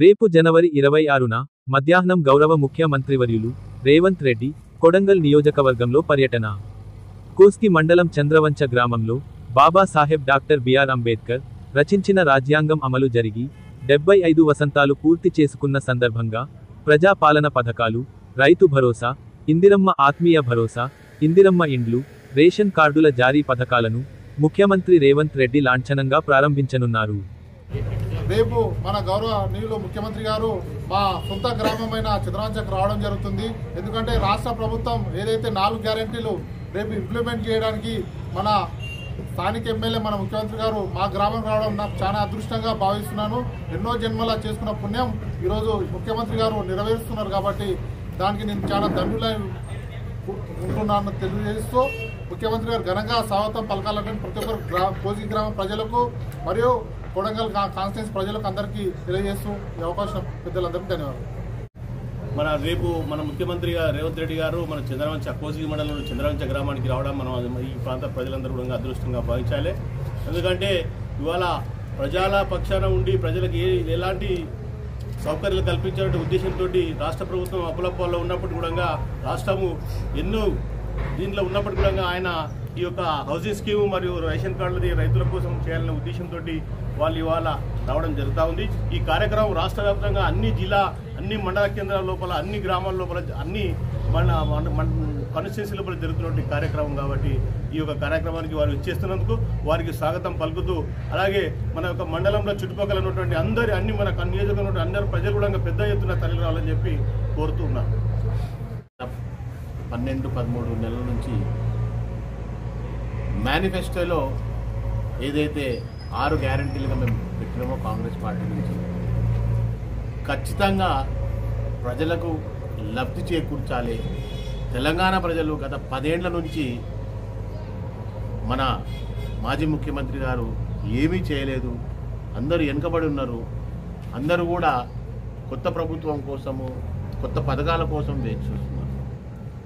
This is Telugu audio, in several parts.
రేపు జనవరి 26న మధ్యాహ్నం గౌరవ ముఖ్యమంత్రివర్యులు రేవంత్ రెడ్డి కొడంగల్ నియోజకవర్గంలో పర్యటన. కోస్గి మండలం చంద్రవంచ గ్రామంలో బాబాసాహెబ్ డాక్టర్ బిఆర్ అంబేద్కర్ రచించిన రాజ్యాంగం అమలు జరిగి 75 వసంతాలు పూర్తి చేసుకున్న సందర్భంగా ప్రజాపాలన పథకాలు, రైతు భరోసా, ఇందిరమ్మ ఆత్మీయ భరోసా, ఇందిరమ్మ ఇండ్లు, రేషన్ కార్డుల జారీ పథకాలను ముఖ్యమంత్రి రేవంత్ రెడ్డి లాంఛనంగా ప్రారంభించనున్నారు. రేపు మన గౌరవనీయులు ముఖ్యమంత్రి గారు మా సొంత గ్రామమైన చంద్రవంచకు రావడం జరుగుతుంది. ఎందుకంటే రాష్ట్ర ప్రభుత్వం ఏదైతే 4 గ్యారెంటీలు రేపు ఇంప్లిమెంట్ చేయడానికి మన స్థానిక ఎమ్మెల్యే మన ముఖ్యమంత్రి గారు మా గ్రామం రావడం నాకు చాలా అదృష్టంగా భావిస్తున్నాను. ఎన్నో జన్మలా చేసుకున్న పుణ్యం ఈరోజు ముఖ్యమంత్రి గారు నెరవేరుస్తున్నారు కాబట్టి దానికి నేను చాలా ధన్యులై ఉంటున్నాను తెలియజేస్తూ ముఖ్యమంత్రి గారు ఘనంగా స్వాగతం పలకాలని ప్రతి ఒక్కరు కోస్గి గ్రామ ప్రజలకు మరియు కొడంగల్ కాన్స్టిట్యూన్సీ ప్రజలకు అందరికీ తెలియజేస్తూ ఈ అవకాశం పెద్దలందరికీ ధన్యవాదాలు. రేపు మన ముఖ్యమంత్రి రేవంత్ రెడ్డి గారు మన చంద్రవంచ కోస్గి మండలంలో చంద్రవంచ గ్రామానికి రావడం మనం ఈ ప్రాంత ప్రజలందరూ కూడా అదృష్టంగా భావించాలి. ఎందుకంటే ఇవాళ ప్రజల పక్షాన ఉండి ప్రజలకు ఎలాంటి సౌకర్యాలు కల్పించే ఉద్దేశంతో రాష్ట్ర ప్రభుత్వం అప్పులపాల్లో ఉన్నప్పటికీ కూడా రాష్ట్రము ఎన్నో దీంట్లో ఉన్నప్పటికీ కూడా ఆయన ఈ యొక్క హౌసింగ్ స్కీమ్ మరియు రేషన్ కార్డులది రైతుల కోసం చేయాలనే ఉద్దేశంతో వాళ్ళు ఇవాళ రావడం జరుగుతూ ఉంది. ఈ కార్యక్రమం రాష్ట్ర వ్యాప్తంగా అన్ని మండల కేంద్రాల లోపల, అన్ని గ్రామాల లోపల, అన్ని కాన్స్టిట్యున్సీ లోపల జరుగుతున్న కార్యక్రమం కాబట్టి ఈ యొక్క కార్యక్రమానికి వారు ఇచ్చేస్తున్నందుకు వారికి స్వాగతం పలుకుతూ, అలాగే మన యొక్క మండలంలో చుట్టుపక్కల ఉన్నటువంటి అన్ని మన నియోజకవర్గంలో అందరూ ప్రజలు కూడా పెద్ద ఎత్తున తరలి రావాలని చెప్పి కోరుతూ ఉన్నారు. 12-13 నెలల నుంచి మేనిఫెస్టోలో ఏదైతే 6 గ్యారంటీలుగా మేము పెట్టినామో కాంగ్రెస్ పార్టీ నుంచి ఖచ్చితంగా ప్రజలకు లబ్ధి చేకూర్చాలి. తెలంగాణ ప్రజలు గత 10 ఏళ్ల నుంచి మన మాజీ ముఖ్యమంత్రి గారు ఏమీ చేయలేదు, అందరూ వెనుకబడి ఉన్నారు, అందరూ కూడా కొత్త ప్రభుత్వం కోసము కొత్త పథకాల కోసం వేచి చూస్తున్నారు.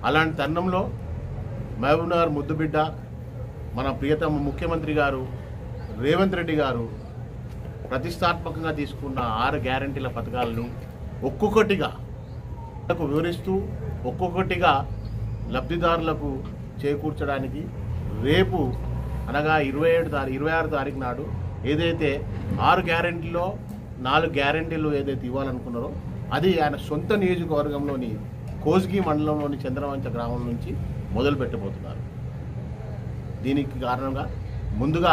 అలాంటి తరుణంలో మహబూబ్నగర్ ముద్దుబిడ్డ మన ప్రియతమ ముఖ్యమంత్రి గారు రేవంత్ రెడ్డి గారు ప్రతిష్టాత్మకంగా తీసుకున్న 6 గ్యారంటీల పథకాలను ఒక్కొక్కటిగా వివరిస్తూ ఒక్కొక్కటిగా లబ్ధిదారులకు చేకూర్చడానికి రేపు అనగా 26 తారీఖు నాడు ఏదైతే 6 గ్యారంటీలో 4 గ్యారంటీలు ఏదైతే ఇవ్వాలనుకున్నారో అది ఆయన సొంత నియోజకవర్గంలోని కోస్గి మండలంలోని చంద్రవంచ గ్రామం నుంచి మొదలు పెట్టబోతున్నారు. దీనికి కారణంగా ముందుగా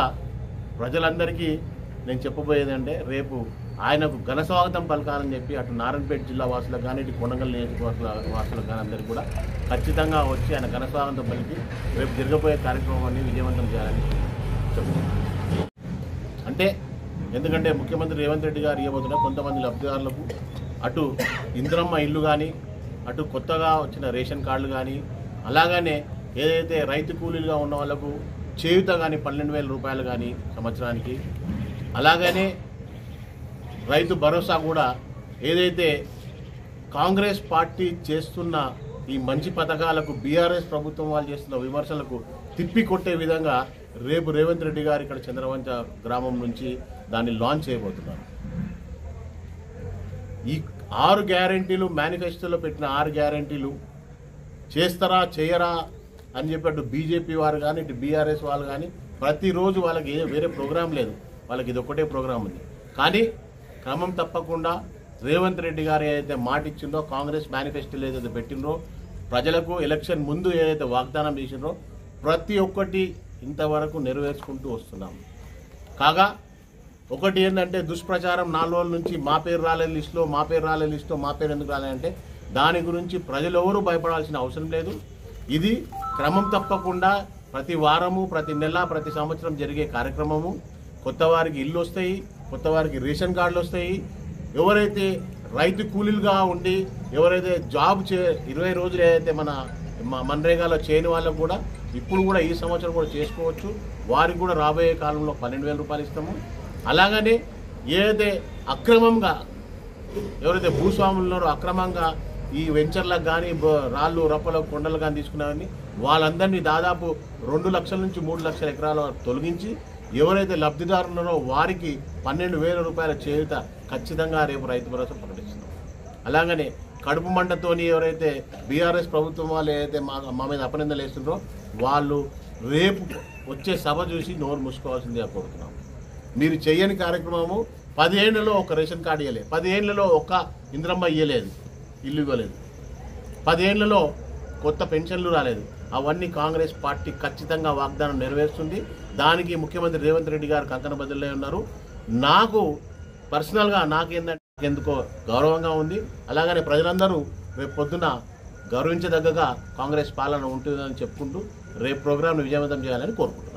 ప్రజలందరికీ నేను చెప్పబోయేదంటే రేపు ఆయనకు ఘన స్వాగతం పలకాలని చెప్పి అటు నారాయణపేట జిల్లా వాసులకు కానీ ఇటు కొడంగల్ నియోజకవర్గ వాసులకు కానీ అందరికీ కూడా ఖచ్చితంగా వచ్చి ఆయన ఘన స్వాగతం పలికి రేపు జరగబోయే కార్యక్రమాన్ని విజయవంతం చేయాలని చెప్తున్నాను. అంటే ఎందుకంటే ముఖ్యమంత్రి రేవంత్ రెడ్డి గారు ఇవ్వబోతున్న కొంతమంది లబ్ధిదారులకు అటు ఇందిరమ్మ ఇల్లు కానీ, అటు కొత్తగా వచ్చిన రేషన్ కార్డులు కానీ, అలాగనే ఏదైతే రైతు కూలీలుగా ఉన్న వాళ్ళకు చేయూత కానీ 12,000 రూపాయలు కానీ సంవత్సరానికి, అలాగనే రైతు భరోసా కూడా ఏదైతే కాంగ్రెస్ పార్టీ చేస్తున్న ఈ మంచి పథకాలకు బీఆర్ఎస్ ప్రభుత్వం వాళ్ళు చేస్తున్న విమర్శలకు తిప్పి కొట్టే విధంగా రేపు రేవంత్ రెడ్డి గారు ఇక్కడ చంద్రవంచ గ్రామం నుంచి దాన్ని లాంచ్ చేయబోతున్నారు. ఈ 6 గ్యారంటీలు మేనిఫెస్టోలో పెట్టిన 6 గ్యారంటీలు చేస్తారా చేయరా అని చెప్పి అటు బీజేపీ వారు కానీ ఇటు బీఆర్ఎస్ వాళ్ళు కానీ ప్రతిరోజు వాళ్ళకి వేరే ప్రోగ్రాం లేదు, వాళ్ళకి ఇది ఒక్కటే ప్రోగ్రాం ఉంది. కానీ క్రమం తప్పకుండా రేవంత్ రెడ్డి గారు ఏదైతే మాట ఇచ్చిందో, కాంగ్రెస్ మేనిఫెస్టోలో ఏదైతే పెట్టినరో, ప్రజలకు ఎలక్షన్ ముందు ఏదైతే వాగ్దానం చేసినరో ప్రతి ఒక్కటి ఇంతవరకు నెరవేర్చుకుంటూ వస్తున్నాం. కాగా ఒకటి ఏంటంటే దుష్ప్రచారం 4 రోజుల నుంచి మా పేరు రాలేదు లిస్టులో, మా పేరు రాలేదు లిస్టులో, మా పేరు ఎందుకు రాలేదంటే దాని గురించి ప్రజలు ఎవరూ భయపడాల్సిన అవసరం లేదు. ఇది క్రమం తప్పకుండా ప్రతి వారము, ప్రతి నెల, ప్రతి సంవత్సరం జరిగే కార్యక్రమము. కొత్త వారికి ఇల్లు వస్తాయి, కొత్త వారికి రేషన్ కార్డులు వస్తాయి. ఎవరైతే రైతు కూలీలుగా ఉండి ఎవరైతే జాబ్ 20 రోజులు ఏదైతే మన మన్రేగాలో చేయని వాళ్ళకు కూడా ఇప్పుడు కూడా ఈ సంవత్సరం కూడా చేసుకోవచ్చు. వారికి కూడా రాబోయే కాలంలో 12,000 రూపాయలు ఇస్తాము. అలాగనే ఏదైతే అక్రమంగా ఎవరైతే భూస్వాములు ఉన్నారో అక్రమంగా ఈ వెంచర్లకు కానీ రాళ్ళు రప్పలకు కొండలు కానీ తీసుకున్నామని వాళ్ళందరినీ దాదాపు 2 లక్షల నుంచి 3 లక్షల ఎకరాల తొలగించి ఎవరైతే లబ్ధిదారులున్నారో వారికి 12,000 రూపాయల చేయూత ఖచ్చితంగా రేపు రైతు భరోసా ప్రకటిస్తున్నాం. అలాగనే కడుపు మంటతోని ఎవరైతే బీఆర్ఎస్ ప్రభుత్వం వాళ్ళు ఏదైతే మా మీద అపనిందలు వేస్తున్నారో వాళ్ళు రేపు వచ్చే సభ చూసి నోరు మూసుకోవాల్సిందిగా కోరుతున్నాం. మీరు చేయని కార్యక్రమము 10 ఏళ్లలో ఒక రేషన్ కార్డు ఇవ్వలేదు, 10 ఏళ్లలో ఒక్క ఇంద్రమ్మ ఇవ్వలేదు, ఇల్లు ఇవ్వలేదు, 10 ఏళ్లలో కొత్త పెన్షన్లు రాలేదు. అవన్నీ కాంగ్రెస్ పార్టీ ఖచ్చితంగా వాగ్దానం నెరవేరుస్తుంది. దానికి ముఖ్యమంత్రి రేవంత్ రెడ్డి గారు కంకణబద్దులై ఉన్నారు. నాకు పర్సనల్గా నాకేందంటే ఎందుకో గౌరవంగా ఉంది. అలాగనే ప్రజలందరూ రేపు పొద్దున గౌరవించదగ్గగా కాంగ్రెస్ పాలన ఉంటుందని చెప్పుకుంటూ రేపు ప్రోగ్రాంను విజయవంతం చేయాలని కోరుకుంటున్నాను.